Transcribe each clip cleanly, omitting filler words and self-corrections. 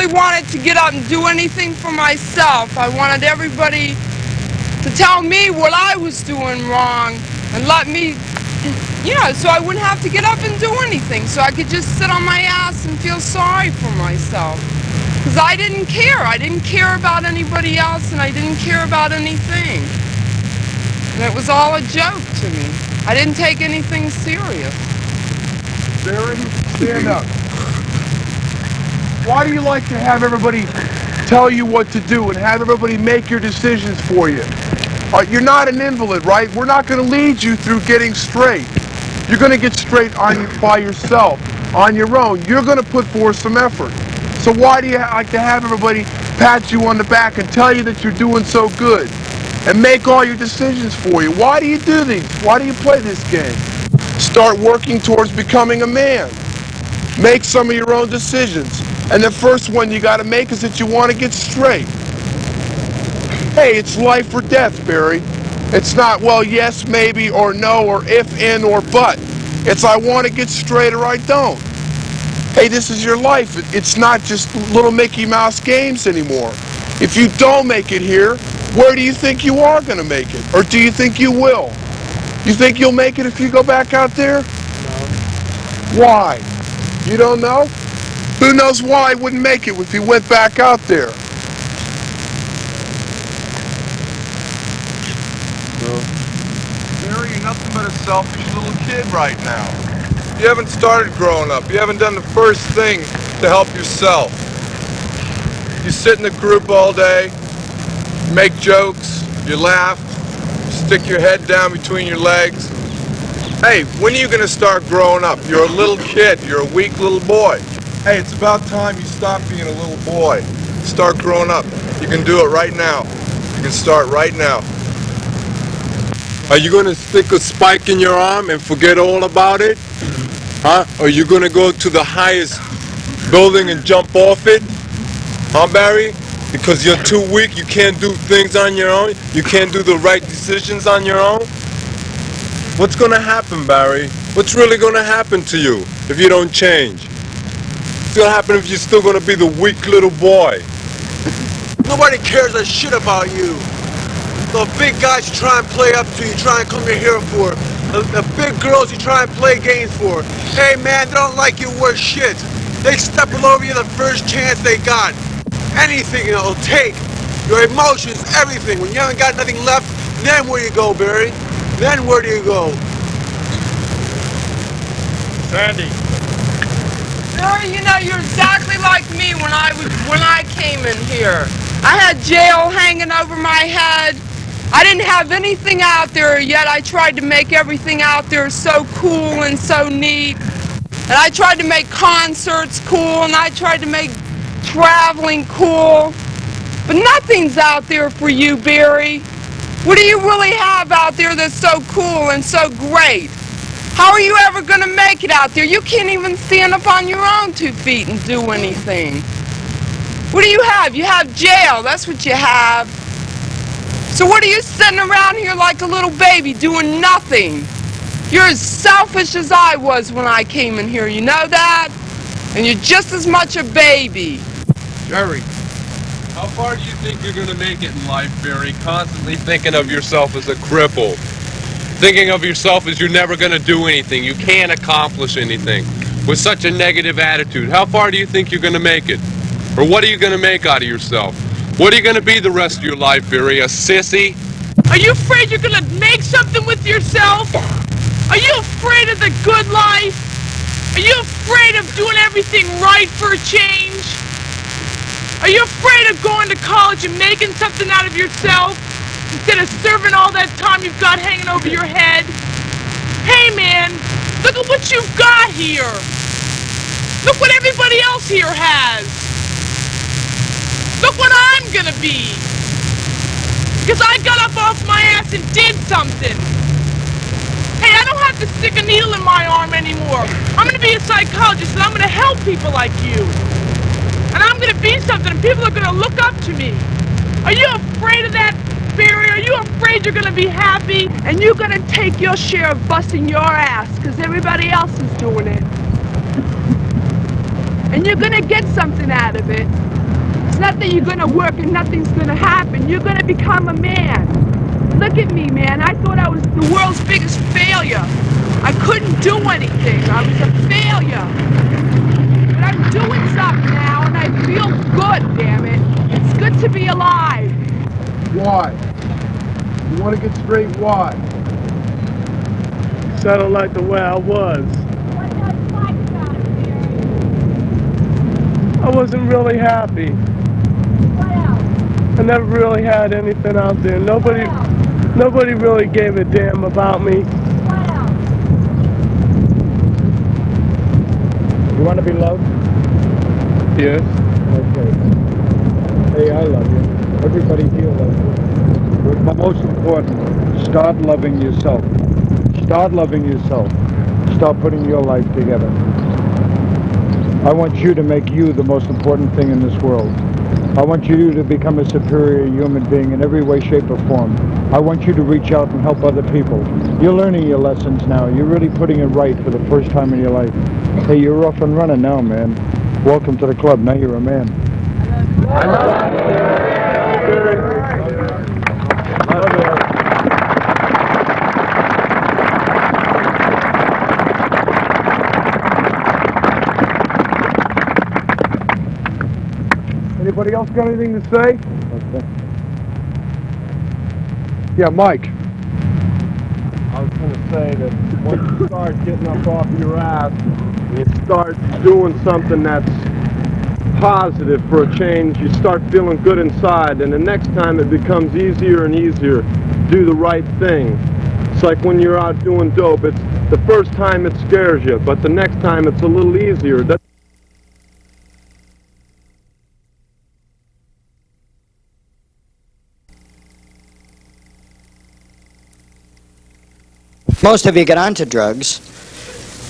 really wanted to get up and do anything for myself. I wanted everybody to tell me what I was doing wrong and let me, so I wouldn't have to get up and do anything, so I could just sit on my ass and feel sorry for myself. Because I didn't care. I didn't care about anybody else, and I didn't care about anything. And it was all a joke to me. I didn't take anything serious. Barry, stand up. Why do you like to have everybody tell you what to do and have everybody make your decisions for you? You're not an invalid, right? We're not going to lead you through getting straight. You're going to get straight by yourself, on your own. You're going to put forth some effort. So why do you like to have everybody pat you on the back and tell you that you're doing so good and make all your decisions for you? Why do you do these? Why do you play this game? Start working towards becoming a man. Make some of your own decisions. And the first one you got to make is that you want to get straight. Hey, it's life or death, Barry. It's not, well, yes, maybe, or no, or if, in, or but. It's I want to get straight or I don't. Hey, this is your life. It's not just little Mickey Mouse games anymore. If you don't make it here, where do you think you are going to make it? Or do you think you will? You think you'll make it if you go back out there? No. Why? You don't know? Who knows why I wouldn't make it if he went back out there? Barry, you're nothing but a selfish little kid right now. You haven't started growing up. You haven't done the first thing to help yourself. You sit in the group all day, make jokes, you laugh, stick your head down between your legs. Hey, when are you going to start growing up? You're a little kid. You're a weak little boy. Hey, it's about time you stop being a little boy. Start growing up. You can do it right now. You can start right now. Are you going to stick a spike in your arm and forget all about it? Huh? Are you going to go to the highest building and jump off it? Huh, Barry? Because you're too weak, you can't do things on your own? You can't do the right decisions on your own? What's going to happen, Barry? What's really going to happen to you if you don't change? What's going to happen if you're still going to be the weak little boy? Nobody cares a shit about you. The big guys you try and play up to, you try and come here for. The big girls you try and play games for. Hey man, they don't like you worth shit. They step all over you the first chance they got. Anything it'll take. Your emotions, everything. When you haven't got nothing left, then where do you go, Barry? Then where do you go? Sandy. Barry, you're exactly like me when I came in here. I had jail hanging over my head. I didn't have anything out there, yet I tried to make everything out there so cool and so neat. And I tried to make concerts cool, and I tried to make traveling cool. But nothing's out there for you, Barry. What do you really have out there that's so cool and so great? How are you ever going to make it out there? You can't even stand up on your own 2 feet and do anything. What do you have? You have jail. That's what you have. So what are you sitting around here like a little baby doing nothing? You're as selfish as I was when I came in here. You know that? And you're just as much a baby. Jerry. How far do you think you're going to make it in life, Barry? Constantly thinking of yourself as a cripple. Thinking of yourself as you're never going to do anything. You can't accomplish anything. With such a negative attitude. How far do you think you're going to make it? Or what are you going to make out of yourself? What are you going to be the rest of your life, Barry? A sissy? Are you afraid you're going to make something with yourself? Are you afraid of the good life? Are you afraid of doing everything right for a change? Are you afraid of going to college and making something out of yourself instead of serving all that time you've got hanging over your head? Hey man, look at what you've got here. Look what everybody else here has. Look what I'm gonna be. Because I got up off my ass and did something. Hey, I don't have to stick a needle in my arm anymore. I'm gonna be a psychologist and I'm gonna help people like you. And I'm gonna be something and people are gonna look up to me. Are you afraid of that, Barry? Are you afraid you're gonna be happy and you're gonna take your share of busting your ass because everybody else is doing it? And you're gonna get something out of it. not that you're gonna work and nothing's gonna happen. You're gonna become a man. Look at me, man. I thought I was the world's biggest failure. I couldn't do anything. I was a failure. But I'm doing something now, and I feel good, damn it. It's good to be alive. Why? You want to get straight, why? I don't like the way I was. What does like about it, Jerry? I wasn't really happy. What else? I never really had anything out there. Nobody really gave a damn about me. What else? You want to be loved? Yes. Okay. Hey, I love you. Everybody here loves you. But most important, start loving yourself. Start loving yourself. Start putting your life together. I want you to make you the most important thing in this world. I want you to become a superior human being in every way, shape, or form. I want you to reach out and help other people. You're learning your lessons now. You're really putting it right for the first time in your life. Hey, you're off and running now, man. Welcome to the club. Now you're a man. I love you. Anybody else got anything to say? Okay. Yeah, Mike. I was going to say that once you start getting up off your ass and you start doing something that's positive for a change, you start feeling good inside, and the next time it becomes easier and easier to do the right thing. It's like when you're out doing dope. It's the first time it scares you, but the next time it's a little easier. Most of you get onto drugs,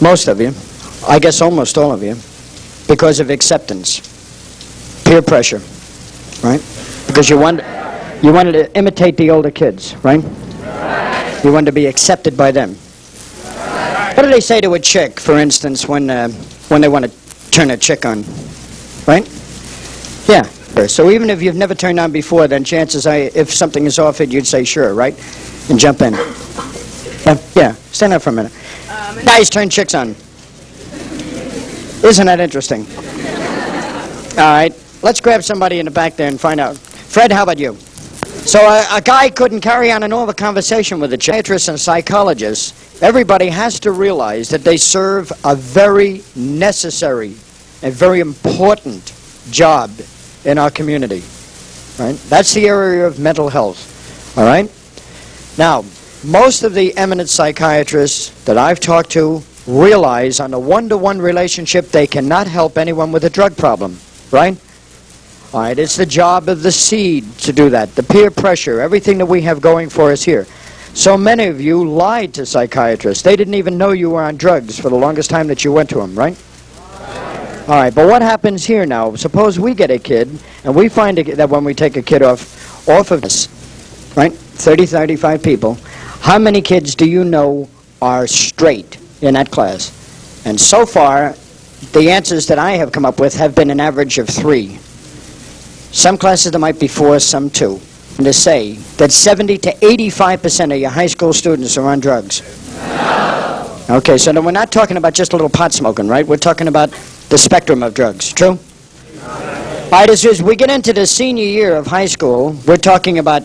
most of you, I guess almost all of you, because of acceptance, peer pressure, right? Because you wanted to imitate the older kids, right? You wanted to be accepted by them. What do they say to a chick, for instance, when they want to turn a chick on, right? Yeah. So even if you've never turned on before, then chances are, if something is offered, you'd say sure, right? And jump in. Yeah, stand up for a minute. Guys turn chicks on. Isn't that interesting? All right, let's grab somebody in the back there and find out. Fred, how about you? So a guy couldn't carry on an over conversation with a psychiatrist and psychologist. Everybody has to realize that they serve a very necessary and very important job in our community. Right? That's the area of mental health. All right? Now, most of the eminent psychiatrists that I've talked to realize on a one-to-one relationship they cannot help anyone with a drug problem, right? All right, it's the job of the seed to do that, the peer pressure, everything that we have going for us here. So many of you lied to psychiatrists. They didn't even know you were on drugs for the longest time that you went to them, right? All right, but what happens here now? Suppose we get a kid, and we find that when we take a kid off of this, right, 30, 35 people, how many kids do you know are straight in that class? And so far, the answers that I have come up with have been an average of 3. Some classes there might be 4, some 2. And to say that 70 to 85% of your high school students are on drugs. Okay, so then we're not talking about just a little pot smoking, right? We're talking about the spectrum of drugs. True? All right, as we get into the senior year of high school, we're talking about